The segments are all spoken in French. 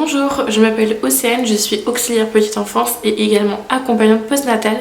Bonjour, je m'appelle Océane, je suis auxiliaire petite enfance et également accompagnante postnatale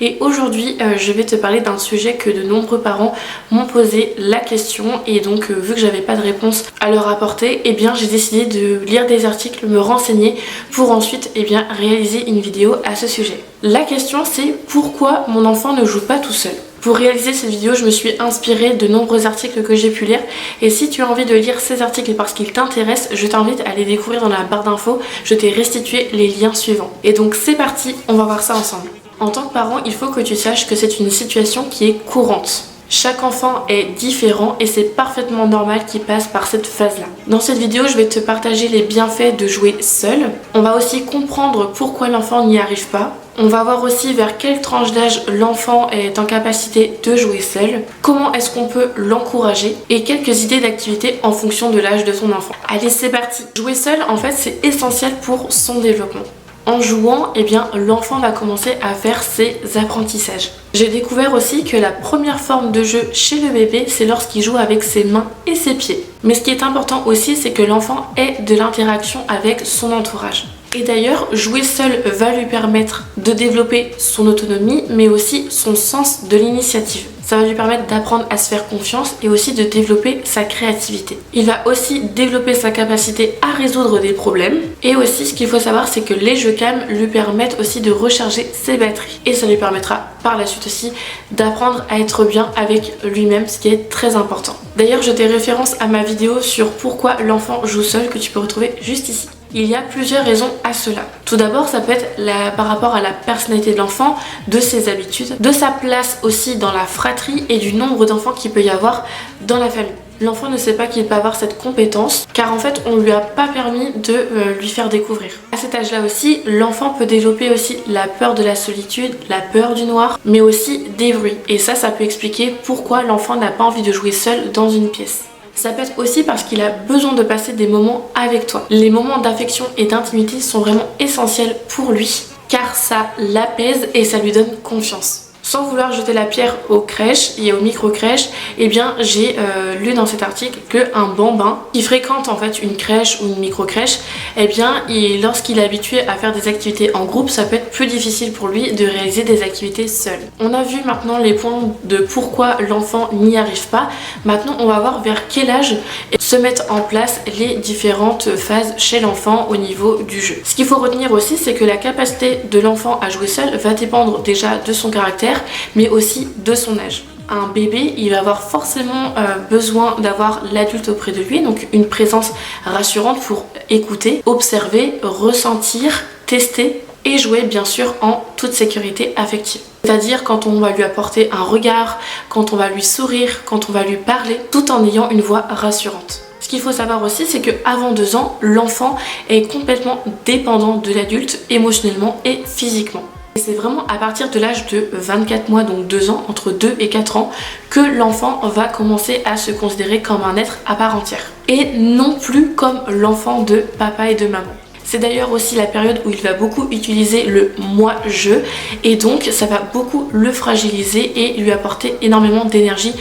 et aujourd'hui je vais te parler d'un sujet que de nombreux parents m'ont posé la question et donc vu que j'avais pas de réponse à leur apporter, eh bien j'ai décidé de lire des articles, me renseigner pour ensuite réaliser une vidéo à ce sujet. La question c'est pourquoi mon enfant ne joue pas tout seul ? Pour réaliser cette vidéo, je me suis inspirée de nombreux articles que j'ai pu lire et si tu as envie de lire ces articles parce qu'ils t'intéressent, je t'invite à les découvrir dans la barre d'infos, je t'ai restitué les liens suivants. Et donc c'est parti, on va voir ça ensemble. En tant que parent, il faut que tu saches que c'est une situation qui est courante. Chaque enfant est différent et c'est parfaitement normal qu'il passe par cette phase-là. Dans cette vidéo, je vais te partager les bienfaits de jouer seul. On va aussi comprendre pourquoi l'enfant n'y arrive pas. On va voir aussi vers quelle tranche d'âge l'enfant est en capacité de jouer seul, comment est-ce qu'on peut l'encourager et quelques idées d'activités en fonction de l'âge de son enfant. Allez, c'est parti. Jouer seul, en fait, c'est essentiel pour son développement. En jouant, l'enfant va commencer à faire ses apprentissages. J'ai découvert aussi que la première forme de jeu chez le bébé, c'est lorsqu'il joue avec ses mains et ses pieds. Mais ce qui est important aussi, c'est que l'enfant ait de l'interaction avec son entourage. Et d'ailleurs, jouer seul va lui permettre de développer son autonomie, mais aussi son sens de l'initiative. Ça va lui permettre d'apprendre à se faire confiance et aussi de développer sa créativité. Il va aussi développer sa capacité à résoudre des problèmes. Et aussi, ce qu'il faut savoir, c'est que les jeux calmes lui permettent aussi de recharger ses batteries. Et ça lui permettra par la suite aussi d'apprendre à être bien avec lui-même, ce qui est très important. D'ailleurs, je t'ai référence à ma vidéo sur pourquoi l'enfant joue seul que tu peux retrouver juste ici. Il y a plusieurs raisons à cela. Tout d'abord, ça peut être par rapport à la personnalité de l'enfant, de ses habitudes, de sa place aussi dans la fratrie et du nombre d'enfants qu'il peut y avoir dans la famille. L'enfant ne sait pas qu'il peut avoir cette compétence car en fait on lui a pas permis de lui faire découvrir. À cet âge-là aussi, l'enfant peut développer aussi la peur de la solitude, la peur du noir, mais aussi des bruits. Et ça peut expliquer pourquoi l'enfant n'a pas envie de jouer seul dans une pièce. Ça peut être aussi parce qu'il a besoin de passer des moments avec toi. Les moments d'affection et d'intimité sont vraiment essentiels pour lui car ça l'apaise et ça lui donne confiance. Sans vouloir jeter la pierre aux crèches et aux micro-crèches, j'ai lu dans cet article qu'un bambin qui fréquente en fait une crèche ou une micro-crèche, lorsqu'il est habitué à faire des activités en groupe, ça peut être plus difficile pour lui de réaliser des activités seul. On a vu maintenant les points de pourquoi l'enfant n'y arrive pas. Maintenant, on va voir vers quel âge se mettent en place les différentes phases chez l'enfant au niveau du jeu. Ce qu'il faut retenir aussi, c'est que la capacité de l'enfant à jouer seul va dépendre déjà de son caractère, mais aussi de son âge. Un bébé, il va avoir forcément besoin d'avoir l'adulte auprès de lui, donc une présence rassurante pour écouter, observer, ressentir, tester et jouer bien sûr en toute sécurité affective. C'est-à-dire quand on va lui apporter un regard, quand on va lui sourire, quand on va lui parler, tout en ayant une voix rassurante. Ce qu'il faut savoir aussi, c'est qu'avant 2 ans, l'enfant est complètement dépendant de l'adulte émotionnellement et physiquement. Et c'est vraiment à partir de l'âge de 24 mois, donc 2 ans, entre 2 et 4 ans, que l'enfant va commencer à se considérer comme un être à part entière. Et non plus comme l'enfant de papa et de maman. C'est d'ailleurs aussi la période où il va beaucoup utiliser le moi-je et donc ça va beaucoup le fragiliser et lui apporter énormément d'énergie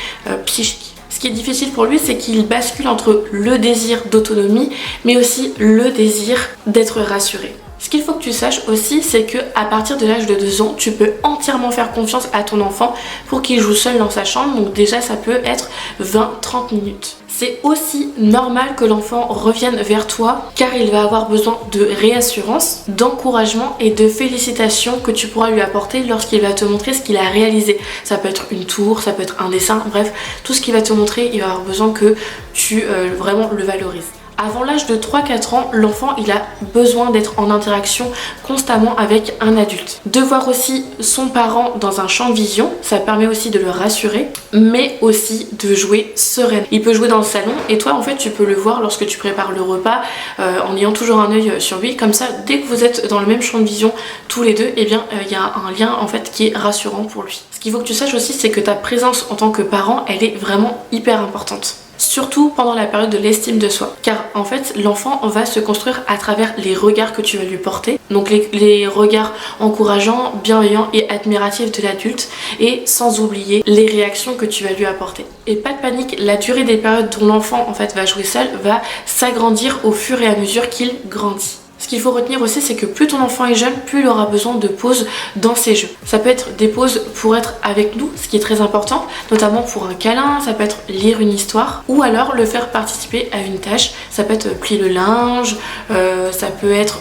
psychique. Ce qui est difficile pour lui, c'est qu'il bascule entre le désir d'autonomie mais aussi le désir d'être rassuré. Ce qu'il faut que tu saches aussi, c'est qu'à partir de l'âge de 2 ans, tu peux entièrement faire confiance à ton enfant pour qu'il joue seul dans sa chambre. Donc déjà, ça peut être 20-30 minutes. C'est aussi normal que l'enfant revienne vers toi car il va avoir besoin de réassurance, d'encouragement et de félicitations que tu pourras lui apporter lorsqu'il va te montrer ce qu'il a réalisé. Ça peut être une tour, ça peut être un dessin, bref, tout ce qu'il va te montrer, il va avoir besoin que tu vraiment le valorises. Avant l'âge de 3-4 ans, l'enfant il a besoin d'être en interaction constamment avec un adulte. De voir aussi son parent dans un champ de vision, ça permet aussi de le rassurer, mais aussi de jouer sereine. Il peut jouer dans le salon et toi en fait tu peux le voir lorsque tu prépares le repas en ayant toujours un œil sur lui. Comme ça, dès que vous êtes dans le même champ de vision tous les deux, il y a un lien en fait qui est rassurant pour lui. Ce qu'il faut que tu saches aussi, c'est que ta présence en tant que parent, elle est vraiment hyper importante. Surtout pendant la période de l'estime de soi. Car en fait, l'enfant va se construire à travers les regards que tu vas lui porter. Donc les regards encourageants, bienveillants et admiratifs de l'adulte. Et sans oublier les réactions que tu vas lui apporter. Et pas de panique, la durée des périodes dont l'enfant en fait va jouer seul va s'agrandir au fur et à mesure qu'il grandit. Ce qu'il faut retenir aussi, c'est que plus ton enfant est jeune, plus il aura besoin de pauses dans ses jeux. Ça peut être des pauses pour être avec nous, ce qui est très important, notamment pour un câlin, ça peut être lire une histoire, ou alors le faire participer à une tâche. Ça peut être plier le linge, ça peut être,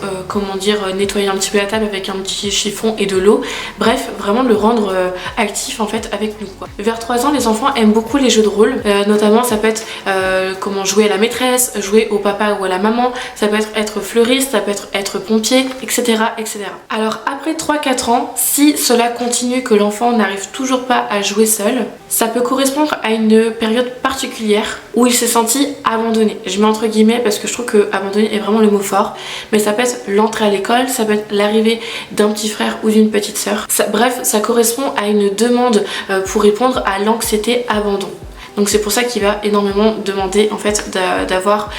nettoyer un petit peu la table avec un petit chiffon et de l'eau. Bref, vraiment le rendre actif en fait avec nous, quoi. Vers 3 ans, les enfants aiment beaucoup les jeux de rôle, notamment ça peut être jouer à la maîtresse, jouer au papa ou à la maman, ça peut être fleuriste, ça peut être pompier, etc., etc. Alors après 3-4 ans, si cela continue, que l'enfant n'arrive toujours pas à jouer seul, ça peut correspondre à une période particulière où il s'est senti abandonné. Je mets entre guillemets parce que je trouve que abandonné est vraiment le mot fort, mais ça peut être l'entrée à l'école, ça peut être l'arrivée d'un petit frère ou d'une petite sœur. Bref, ça correspond à une demande pour répondre à l'anxiété abandon. Donc c'est pour ça qu'il va énormément demander en fait d'avoir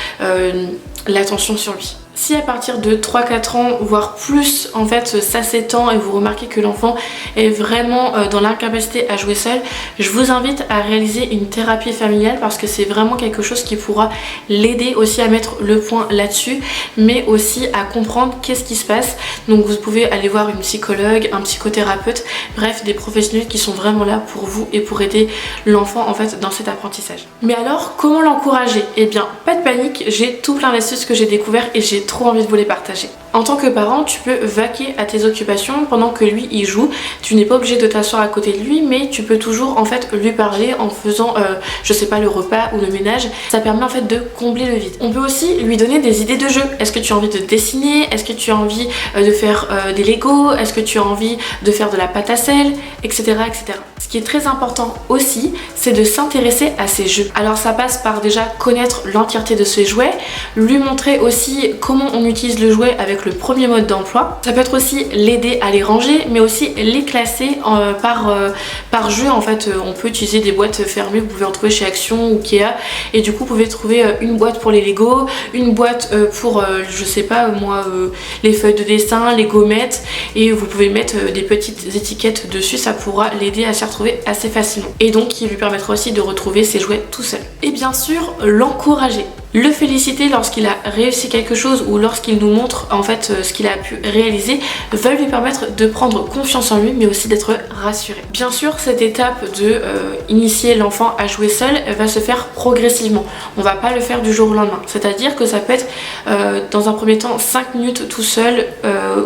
l'attention sur lui. Si à partir de 3-4 ans, voire plus, en fait, ça s'étend et vous remarquez que l'enfant est vraiment dans l'incapacité à jouer seul, je vous invite à réaliser une thérapie familiale parce que c'est vraiment quelque chose qui pourra l'aider aussi à mettre le point là-dessus, mais aussi à comprendre qu'est-ce qui se passe. Donc vous pouvez aller voir une psychologue, un psychothérapeute, bref, des professionnels qui sont vraiment là pour vous et pour aider l'enfant en fait dans cet apprentissage. Mais alors, comment l'encourager? Eh bien, pas de panique, j'ai tout plein d'astuces que j'ai découvert et j'ai trop envie de vous les partager. En tant que parent, tu peux vaquer à tes occupations pendant que lui il joue. Tu n'es pas obligé de t'asseoir à côté de lui, mais tu peux toujours en fait lui parler en faisant je sais pas, le repas ou le ménage. Ça permet en fait de combler le vide. On peut aussi lui donner des idées de jeu. Est-ce que tu as envie de dessiner? Est-ce que tu as envie de faire des Lego? Est-ce que tu as envie de faire de la pâte à sel, etc., etc. Ce qui est très important aussi, c'est de s'intéresser à ses jeux. Alors ça passe par déjà connaître l'entièreté de ses jouets, lui montrer aussi comment on utilise le jouet avec le premier mode d'emploi. Ça peut être aussi l'aider à les ranger, mais aussi les classer par jeu. En fait, on peut utiliser des boîtes fermées, vous pouvez en trouver chez Action ou Ikea, et du coup vous pouvez trouver une boîte pour les Lego, une boîte pour je sais pas moi, les feuilles de dessin, les gommettes, et vous pouvez mettre des petites étiquettes dessus, ça pourra l'aider à s'y retrouver assez facilement. Et donc il lui permettra aussi de retrouver ses jouets tout seul. Et bien sûr, l'encourager. Le féliciter lorsqu'il a réussi quelque chose ou lorsqu'il nous montre en fait ce qu'il a pu réaliser va lui permettre de prendre confiance en lui, mais aussi d'être rassuré. Bien sûr, cette étape de initier l'enfant à jouer seul va se faire progressivement. On va pas le faire du jour au lendemain. C'est-à-dire que ça peut être dans un premier temps 5 minutes tout seul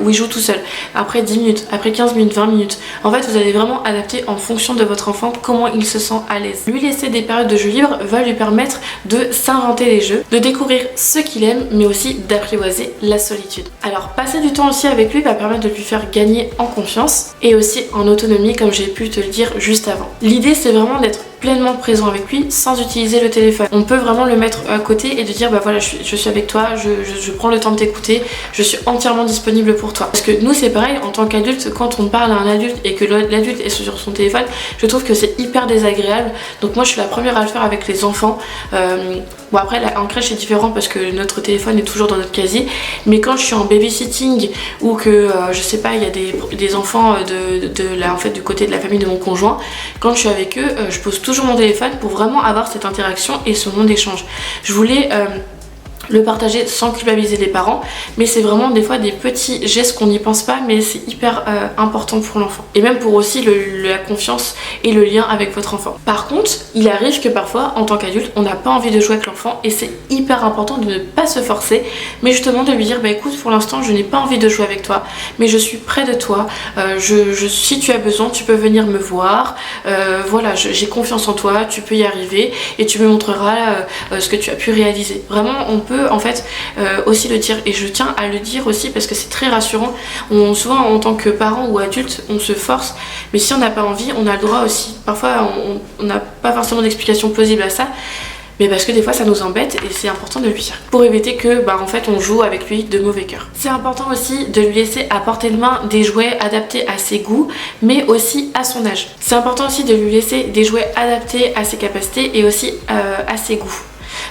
où il joue tout seul. Après 10 minutes, après 15 minutes, 20 minutes. En fait, vous allez vraiment adapter en fonction de votre enfant comment il se sent à l'aise. Lui laisser des périodes de jeu libre va lui permettre de s'inventer les jeux, de découvrir ce qu'il aime, mais aussi d'apprivoiser la solitude. Alors passer du temps aussi avec lui va permettre de lui faire gagner en confiance et aussi en autonomie, comme j'ai pu te le dire juste avant. L'idée, c'est vraiment d'être pleinement présent avec lui sans utiliser le téléphone. On peut vraiment le mettre à côté et de dire bah voilà, je suis avec toi, je prends le temps de t'écouter, je suis entièrement disponible pour toi. Parce que nous c'est pareil, en tant qu'adulte, quand on parle à un adulte et que l'adulte est sur son téléphone, je trouve que c'est hyper désagréable. Donc moi je suis la première à le faire avec les enfants. Bon après là, en crèche c'est différent parce que notre téléphone est toujours dans notre casier, mais quand je suis en babysitting ou que je sais pas, il y a des enfants en fait, du côté de la famille de mon conjoint, quand je suis avec eux, je pose toujours mon téléphone pour vraiment avoir cette interaction et ce moment d'échange. Je voulais le partager sans culpabiliser les parents, mais c'est vraiment des fois des petits gestes qu'on n'y pense pas, mais c'est hyper important pour l'enfant et même pour aussi la confiance et le lien avec votre enfant. Par contre, il arrive que parfois en tant qu'adulte on n'a pas envie de jouer avec l'enfant et c'est hyper important de ne pas se forcer, mais justement de lui dire bah écoute, pour l'instant je n'ai pas envie de jouer avec toi, mais je suis près de toi, si tu as besoin tu peux venir me voir, voilà, j'ai confiance en toi, tu peux y arriver et tu me montreras ce que tu as pu réaliser. Vraiment on peut en fait aussi le dire, et je tiens à le dire aussi parce que c'est très rassurant. Souvent en tant que parent ou adulte on se force, mais si on n'a pas envie on a le droit aussi. Parfois on n'a pas forcément d'explication plausible à ça, mais parce que des fois ça nous embête et c'est important de lui dire pour éviter que en fait on joue avec lui de mauvais cœur. C'est important aussi de lui laisser à portée de main des jouets adaptés à ses goûts mais aussi à son âge. C'est important aussi de lui laisser des jouets adaptés à ses capacités et aussi à ses goûts.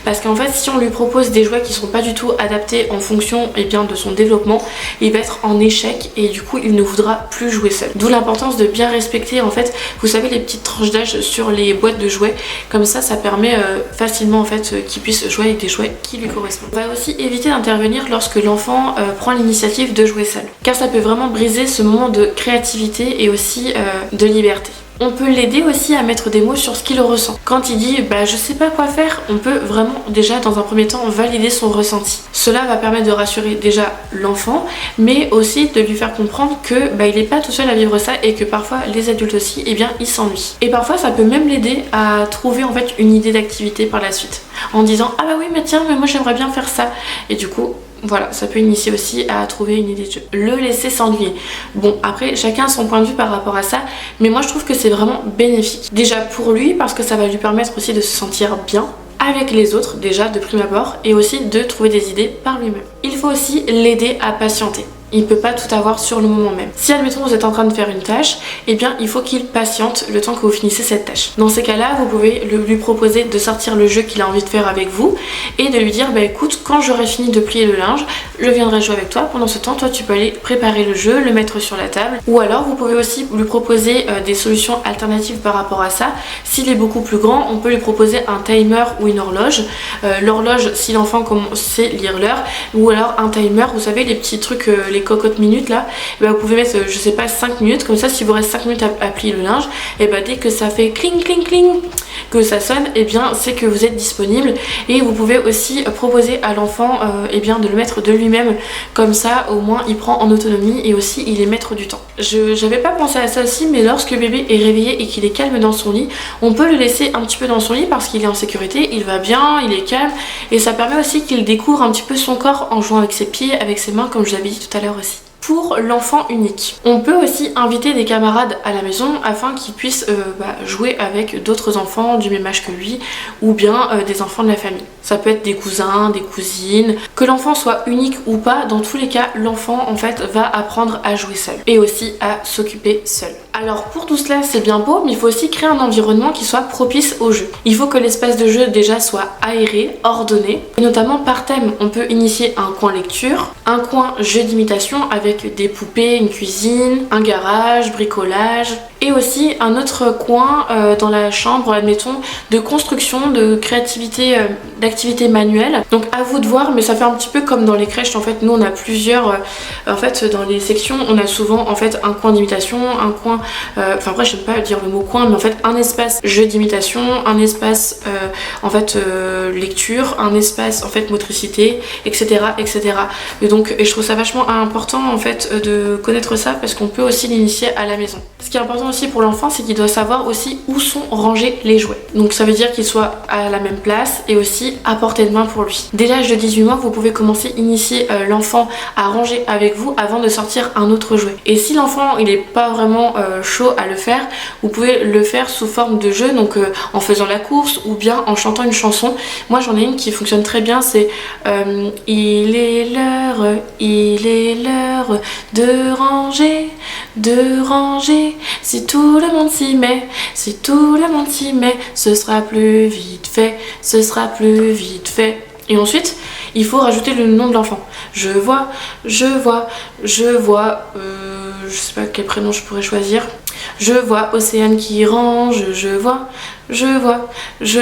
parce qu'en fait si on lui propose des jouets qui sont pas du tout adaptés en fonction de son développement, il va être en échec et du coup il ne voudra plus jouer seul. D'où l'importance de bien respecter en fait, vous savez, les petites tranches d'âge sur les boîtes de jouets, comme ça permet facilement en fait qu'il puisse jouer avec des jouets qui lui correspondent. On va aussi éviter d'intervenir lorsque l'enfant prend l'initiative de jouer seul, car ça peut vraiment briser ce moment de créativité et aussi de liberté. On peut l'aider aussi à mettre des mots sur ce qu'il ressent. Quand il dit je sais pas quoi faire, on peut vraiment déjà dans un premier temps valider son ressenti. Cela va permettre de rassurer déjà l'enfant, mais aussi de lui faire comprendre que il n'est pas tout seul à vivre ça et que parfois les adultes aussi ils s'ennuient. Et parfois ça peut même l'aider à trouver en fait une idée d'activité par la suite, en disant ah bah oui mais tiens mais moi j'aimerais bien faire ça, et du coup voilà, ça peut initier aussi à trouver une idée de jeu. Le laisser s'ennuyer. Bon, après, chacun a son point de vue par rapport à ça, mais moi je trouve que c'est vraiment bénéfique. Déjà pour lui, parce que ça va lui permettre aussi de se sentir bien avec les autres, déjà de prime abord, et aussi de trouver des idées par lui-même. Il faut aussi l'aider à patienter. Il ne peut pas tout avoir sur le moment même. Si admettons vous êtes en train de faire une tâche, il faut qu'il patiente le temps que vous finissez cette tâche. Dans ces cas-là, vous pouvez lui proposer de sortir le jeu qu'il a envie de faire avec vous et de lui dire écoute, quand j'aurai fini de plier le linge, je viendrai jouer avec toi. Pendant ce temps, toi tu peux aller préparer le jeu, le mettre sur la table. Ou alors vous pouvez aussi lui proposer des solutions alternatives par rapport à ça. S'il est beaucoup plus grand, on peut lui proposer un timer ou une horloge. L'horloge, si l'enfant sait lire l'heure, ou alors un timer, vous savez les petits trucs, les cocottes minutes là, vous pouvez mettre je sais pas 5 minutes, comme ça si vous reste 5 minutes à plier le linge, dès que ça fait cling cling cling, que ça sonne, c'est que vous êtes disponible. Et vous pouvez aussi proposer à l'enfant de le mettre de lui-même, comme ça au moins il prend en autonomie et aussi il est maître du temps. J'avais pas pensé à ça aussi, mais lorsque le bébé est réveillé et qu'il est calme dans son lit, on peut le laisser un petit peu dans son lit parce qu'il est en sécurité, il va bien, il est calme, et ça permet aussi qu'il découvre un petit peu son corps en jouant avec ses pieds, avec ses mains, comme je l'avais dit tout à l'heure aussi. Pour l'enfant unique, on peut aussi inviter des camarades à la maison afin qu'ils puissent jouer avec d'autres enfants du même âge que lui, ou bien des enfants de la famille. Ça peut être des cousins, des cousines. Que l'enfant soit unique ou pas, dans tous les cas, l'enfant en fait va apprendre à jouer seul et aussi à s'occuper seul. Alors pour tout cela c'est bien beau, mais il faut aussi créer un environnement qui soit propice au jeu. Il faut que l'espace de jeu déjà soit aéré, ordonné, et notamment par thème. On peut initier un coin lecture, un coin jeu d'imitation avec des poupées, une cuisine, un garage, bricolage, et aussi un autre coin dans la chambre, admettons, de construction, de créativité, d'activité manuelle. Donc à vous de voir, mais ça fait un petit peu comme dans les crèches en fait. Nous on a plusieurs, en fait dans les sections on a souvent en fait un coin d'imitation, un coin, après je n'aime pas dire le mot coin, mais en fait un espace jeu d'imitation, un espace lecture, un espace en fait motricité, etc. Et donc je trouve ça vachement important en fait de connaître ça, parce qu'on peut aussi l'initier à la maison. Ce qui est important aussi pour l'enfant, c'est qu'il doit savoir aussi où sont rangés les jouets. Donc ça veut dire qu'ils soient à la même place et aussi à portée de main pour lui. Dès l'âge de 18 mois, vous pouvez commencer à initier l'enfant à ranger avec vous avant de sortir un autre jouet. Et si l'enfant il est pas vraiment chaud à le faire, vous pouvez le faire sous forme de jeu, donc en faisant la course ou bien en chantant une chanson. Moi j'en ai une qui fonctionne très bien, c'est il est l'heure de ranger, si tout le monde s'y met, ce sera plus vite fait, Et ensuite, il faut rajouter le nom de l'enfant. Je vois, je sais pas quel prénom je pourrais choisir. Je vois Océane qui range, je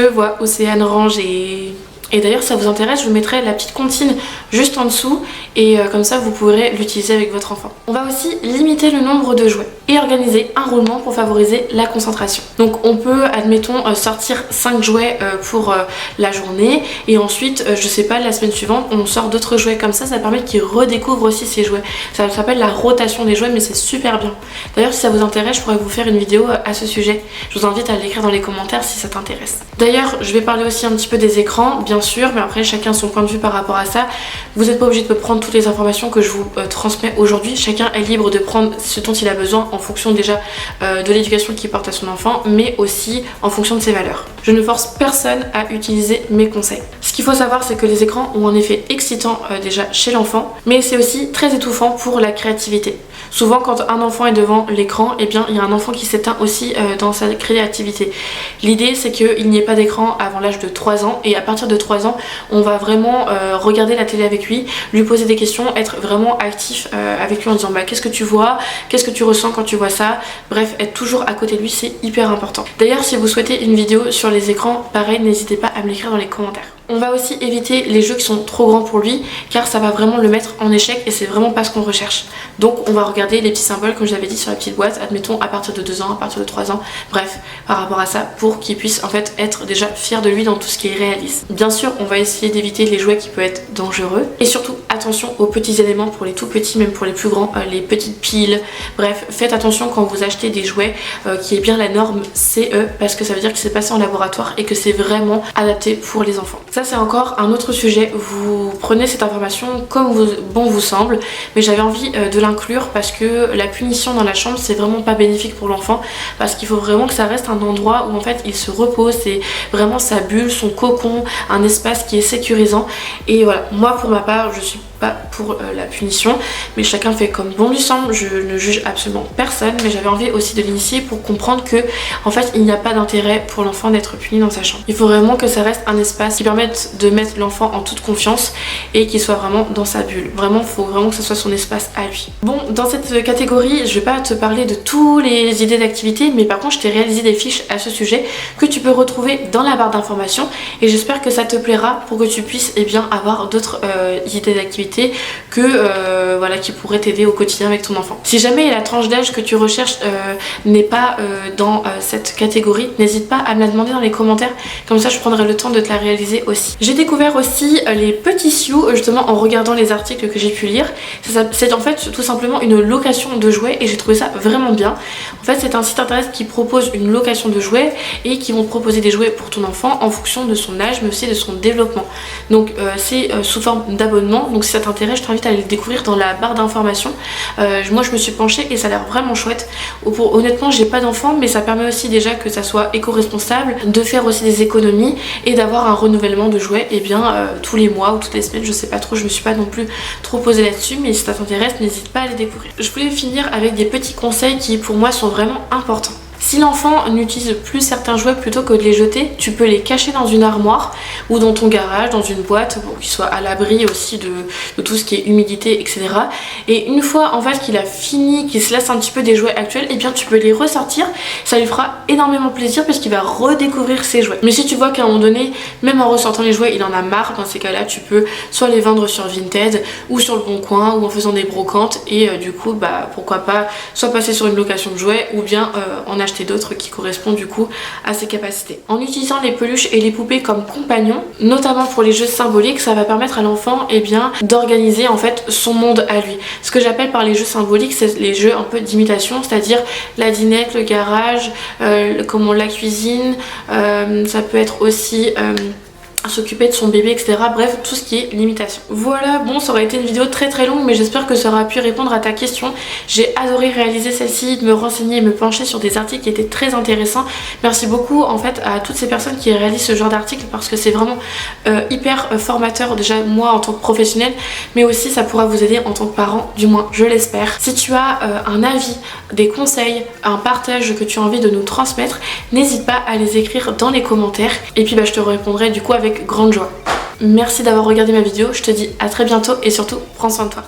vois Océane ranger. Et d'ailleurs, si ça vous intéresse, je vous mettrai la petite comptine juste en dessous, et comme ça vous pourrez l'utiliser avec votre enfant. On va aussi limiter le nombre de jouets et organiser un roulement pour favoriser la concentration. Donc on peut, admettons, sortir 5 jouets pour la journée, et ensuite, je sais pas, la semaine suivante, on sort d'autres jouets. Comme ça permet qu'il redécouvre aussi ses jouets. Ça s'appelle la rotation des jouets, mais c'est super bien. D'ailleurs, si ça vous intéresse, je pourrais vous faire une vidéo à ce sujet. Je vous invite à l'écrire dans les commentaires si ça t'intéresse. D'ailleurs, je vais parler aussi un petit peu des écrans, bien sûr, mais après chacun son point de vue par rapport à ça. Vous n'êtes pas obligé de prendre toutes les informations que je vous transmets aujourd'hui. Chacun est libre de prendre ce dont il a besoin en fonction déjà de l'éducation qu'il porte à son enfant, mais aussi en fonction de ses valeurs. Je ne force personne à utiliser mes conseils. Ce Ce qu'il faut savoir, c'est que les écrans ont un effet excitant déjà chez l'enfant, mais c'est aussi très étouffant pour la créativité. Souvent quand un enfant est devant l'écran, eh bien il y a un enfant qui s'éteint aussi dans sa créativité. L'idée c'est qu'il n'y ait pas d'écran avant l'âge de 3 ans, et à partir de 3 ans on va vraiment regarder la télé avec lui poser des questions, être vraiment actif avec lui en disant bah qu'est-ce que tu vois, qu'est-ce que tu ressens quand tu vois ça, bref être toujours à côté de lui, c'est hyper important. D'ailleurs si vous souhaitez une vidéo sur les écrans, pareil n'hésitez pas à me l'écrire dans les commentaires. On va aussi éviter les jeux qui sont trop grands pour lui, car ça va vraiment le mettre en échec et c'est vraiment pas ce qu'on recherche. Donc on va regarder les petits symboles comme je l'avais dit sur la petite boîte, admettons à partir de 2 ans, à partir de 3 ans, bref par rapport à ça, pour qu'il puisse en fait être déjà fier de lui dans tout ce qui est réaliste. Bien sûr on va essayer d'éviter les jouets qui peuvent être dangereux, et surtout attention aux petits éléments pour les tout petits, même pour les plus grands, les petites piles, bref faites attention quand vous achetez des jouets qui est bien la norme CE, parce que ça veut dire que c'est passé en laboratoire et que c'est vraiment adapté pour les enfants. Ça c'est encore un autre sujet, vous prenez cette information comme bon vous semble, mais j'avais envie de l'inclure parce que la punition dans la chambre c'est vraiment pas bénéfique pour l'enfant, parce qu'il faut vraiment que ça reste un endroit où en fait il se repose, c'est vraiment sa bulle, son cocon, un espace qui est sécurisant. Et voilà, moi pour ma part je suis pas pour la punition, mais chacun fait comme bon lui semble, je ne juge absolument personne, mais j'avais envie aussi de l'initier pour comprendre que en fait il n'y a pas d'intérêt pour l'enfant d'être puni dans sa chambre. Il faut vraiment que ça reste un espace qui permette de mettre l'enfant en toute confiance et qu'il soit vraiment dans sa bulle. Vraiment, il faut vraiment que ce soit son espace à lui. Bon, dans cette catégorie, je vais pas te parler de toutes les idées d'activités, mais par contre je t'ai réalisé des fiches à ce sujet que tu peux retrouver dans la barre d'informations, et j'espère que ça te plaira pour que tu puisses bien avoir d'autres idées d'activités que voilà, qui pourraient t'aider au quotidien avec ton enfant. Si jamais la tranche d'âge que tu recherches n'est pas dans cette catégorie, n'hésite pas à me la demander dans les commentaires, comme ça je prendrai le temps de te la réaliser aussi. J'ai découvert aussi les petits sioux justement en regardant les articles que j'ai pu lire. C'est en fait tout simplement une location de jouets et j'ai trouvé ça vraiment bien. En fait c'est un site internet qui propose une location de jouets et qui vont te proposer des jouets pour ton enfant en fonction de son âge mais aussi de son développement. Donc c'est sous forme d'abonnement, donc si ça t'intéresse je t'invite à aller le découvrir dans la barre d'informations. Moi je me suis penchée et ça a l'air vraiment chouette. Honnêtement j'ai pas d'enfant, mais ça permet aussi déjà que ça soit éco-responsable, de faire aussi des économies et d'avoir un renouvellement de jouets tous les mois ou toutes les semaines, je sais pas trop, je me suis pas non plus trop posée là-dessus, mais si ça t'intéresse n'hésite pas à les découvrir. Je voulais finir avec des petits conseils qui pour moi sont vraiment importants. Si l'enfant n'utilise plus certains jouets, plutôt que de les jeter, tu peux les cacher dans une armoire ou dans ton garage, dans une boîte pour qu'il soit à l'abri aussi de tout ce qui est humidité, etc. Et une fois en fait qu'il a fini, qu'il se lasse un petit peu des jouets actuels, et bien tu peux les ressortir, ça lui fera énormément plaisir parce qu'il va redécouvrir ses jouets. Mais si tu vois qu'à un moment donné, même en ressortant les jouets, il en a marre, dans ces cas-là tu peux soit les vendre sur Vinted ou sur le Bon Coin ou en faisant des brocantes, et du coup bah pourquoi pas soit passer sur une location de jouets ou bien en acheter d'autres qui correspondent du coup à ses capacités. En utilisant les peluches et les poupées comme compagnons, notamment pour les jeux symboliques, ça va permettre à l'enfant d'organiser en fait son monde à lui. Ce que j'appelle par les jeux symboliques, c'est les jeux un peu d'imitation, c'est-à-dire la dinette, le garage, la cuisine, ça peut être aussi s'occuper de son bébé, etc. Bref, tout ce qui est limitation. Voilà, bon, ça aurait été une vidéo très longue, mais j'espère que ça aura pu répondre à ta question. J'ai adoré réaliser celle-ci, de me renseigner et me pencher sur des articles qui étaient très intéressants. Merci beaucoup en fait à toutes ces personnes qui réalisent ce genre d'articles, parce que c'est vraiment hyper formateur, déjà moi en tant que professionnelle, mais aussi ça pourra vous aider en tant que parent, du moins je l'espère. Si tu as un avis, des conseils, un partage que tu as envie de nous transmettre, n'hésite pas à les écrire dans les commentaires, et puis je te répondrai du coup avec grande joie. Merci d'avoir regardé ma vidéo, je te dis à très bientôt et surtout prends soin de toi.